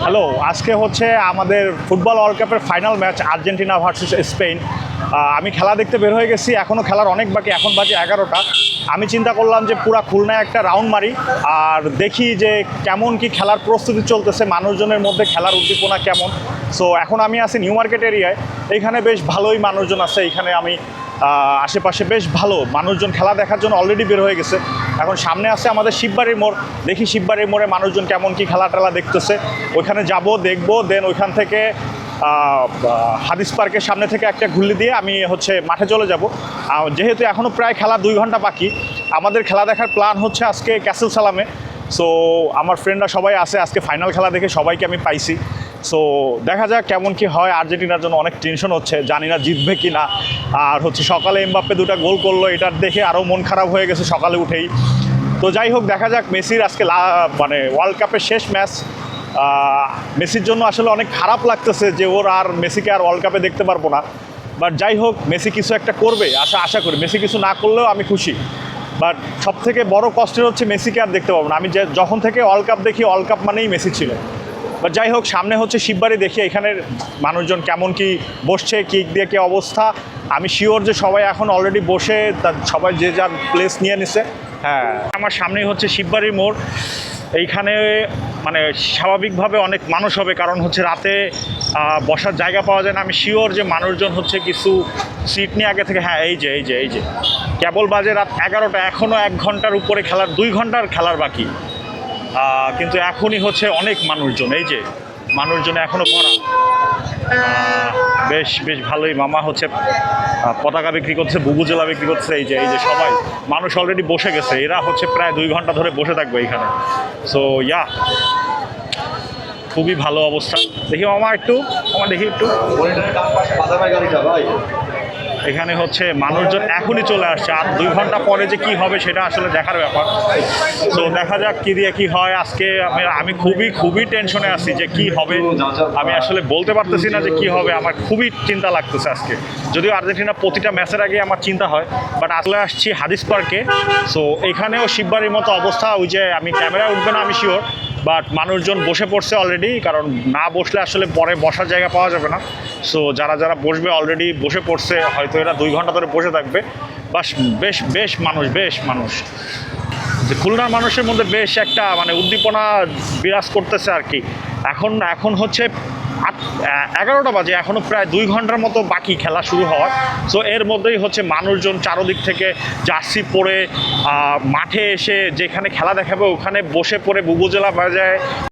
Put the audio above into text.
Hello, আজকে হচ্ছে আমাদের ফুটবল ওয়ার্ল্ড কাপের final match Argentina versus Spain. আমি খেলা দেখতে বের হয়ে গেছি, এখনও খেলার অনেক বাকি, এখন বাজে 11টা। আমি চিন্তা করলাম যে পুরা খুলনায় একটা রাউন্ড মারি আর দেখি যে কেমন কি খেলার প্রস্তুতি চলতেছে, মানুষজনের মধ্যে খেলার উদ্দীপনা কেমন। সো এখন আমি আছি নিউ মার্কেট এরিয়ায়, এইখানে বেশ ভালোই মানুষজন আছে। এইখানে আমি আশেপাশে বেশ ভালো মানুষজন খেলা দেখার জন্য অলরেডি বের হয়ে গেছে। এখন সামনে আছে আমাদের শিববাড়ির মোড়, দেখি শিববাড়ির মোড়ে মানুষজন কেমন কি খেলা টেলা দেখতেছে। ওইখানে যাব, দেখবো, দেন ওইখান থেকে হাদিস পার্কের সামনে থেকে একটা ঘুরলি দিয়ে আমি হচ্ছে মাঠে চলে যাব। যেহেতু এখনও প্রায় খেলা 2 ঘন্টা বাকি, আমাদের খেলা দেখার প্ল্যান হচ্ছে আজকে ক্যাসেল সালামে। সো আমার ফ্রেন্ডরা সবাই আছে, আজকে ফাইনাল খেলা দেখে সবাইকে আমি পাইছি। সো দেখা যাক কেমন কি হয়। আর্জেন্টিনার জন্য অনেক টেনশন হচ্ছে, জানি না জিতবে কি না। আর হচ্ছে সকালে এমবাপ্পে 2টা গোল করলো, এটার দেখে আরও মন খারাপ হয়ে গেছে সকালে উঠেই। তো যাই হোক, দেখা যাক। মেসির আজকে মানে ওয়ার্ল্ড কাপের শেষ ম্যাচ। মেসির জন্য আসলে অনেক খারাপ লাগতেছে যে ওর আর মেসিকে আর ওয়ার্ল্ড কাপে দেখতে পারবো না। বাট যাই হোক, মেসি কিছু একটা করবে আশা করি। মেসি কিছু না করলেও আমি খুশি। বাট সবথেকে বড় কষ্টের হচ্ছে মেসিকে আর দেখতে পাবো না। আমি যখন থেকে ওয়ার্ল্ড কাপ দেখি, ওয়ার্ল্ড কাপ মানেই মেসি ছিল। বাট যাই হোক, সামনে হচ্ছে শিববাড়ি, দেখি এখানের মানুষজন কেমন কি বসছে, কেক দিয়ে কী অবস্থা। আমি শিওর যে সবাই এখন অলরেডি বসে, তার সবাই যে যার প্লেস নিয়ে নিছে। হ্যাঁ, আমার সামনেই হচ্ছে শিববাড়ির মোড়। এইখানে মানে স্বাভাবিকভাবে অনেক মানুষ হবে, কারণ হচ্ছে রাতে বসার জায়গা পাওয়া যায় না। আমি শিওর যে মানুষজন হচ্ছে কিছু সিট নিয়ে আগে থেকে। হ্যাঁ, এই যে কেবল বাজে রাত 11টা, এখনও 1 ঘন্টার উপরে খেলার, 2 ঘন্টার খেলার বাকি। কিন্তু এখনই হচ্ছে অনেক মানুষজন, এই যে মানুষজন এখনও ভরা। বেশ ভালোই। মামা হচ্ছে পতাকা বিক্রি করছে, বুবুজেলা বিক্রি করছে। এই যে সবাই মানুষ অলরেডি বসে গেছে। এরা হচ্ছে প্রায় 2 ঘন্টা ধরে বসে থাকবে এখানে। সো খুবই ভালো অবস্থা। দেখি মামা দেখি একটু। এখানে হচ্ছে মানুষজন এখনই চলে আসছে, আর 2 ঘন্টা পরে যে কি হবে সেটা আসলে দেখার ব্যাপার। তো দেখা যাক কি দিয়ে কি হয় আজকে। আমি খুবই টেনশনে আছি যে কি হবে। আমি আসলে বলতে পারতেছি না যে কি হবে। আমার খুবই চিন্তা লাগতেছে আজকে। যদিও আর্জেন্টিনা প্রতিটা ম্যাচের আগে আমার চিন্তা হয়, বাট আসলে আসছি হাদিস পার্কে। সো এখানেও শিববাড়ির মতো অবস্থা। ওই যে আমি ক্যামেরা উঠবে না আমি শিওর, বাট মানুষজন বসে পড়ছে অলরেডি, কারণ না বসলে আসলে পরে বসার জায়গা পাওয়া যাবে না। সো যারা বসবে অলরেডি বসে পড়ছে, হয়তো এরা 2 ঘন্টা ধরে বসে থাকবে। বাস বেশ মানুষ। যে খুলনার মানুষের মধ্যে বেশ একটা মানে উদ্দীপনা বিরাজ করতেছে আর কি। এখন হচ্ছে 11টা বাজে, এখনও প্রায় 2 ঘন্টার মতো বাকি খেলা শুরু হওয়ার। সো এর মধ্যেই হচ্ছে মানুষজন চারোদিক থেকে জার্সি পরে মাঠে এসে যেখানে খেলা দেখাবে ওখানে বসে পড়ে বুবুজেলা বাজায়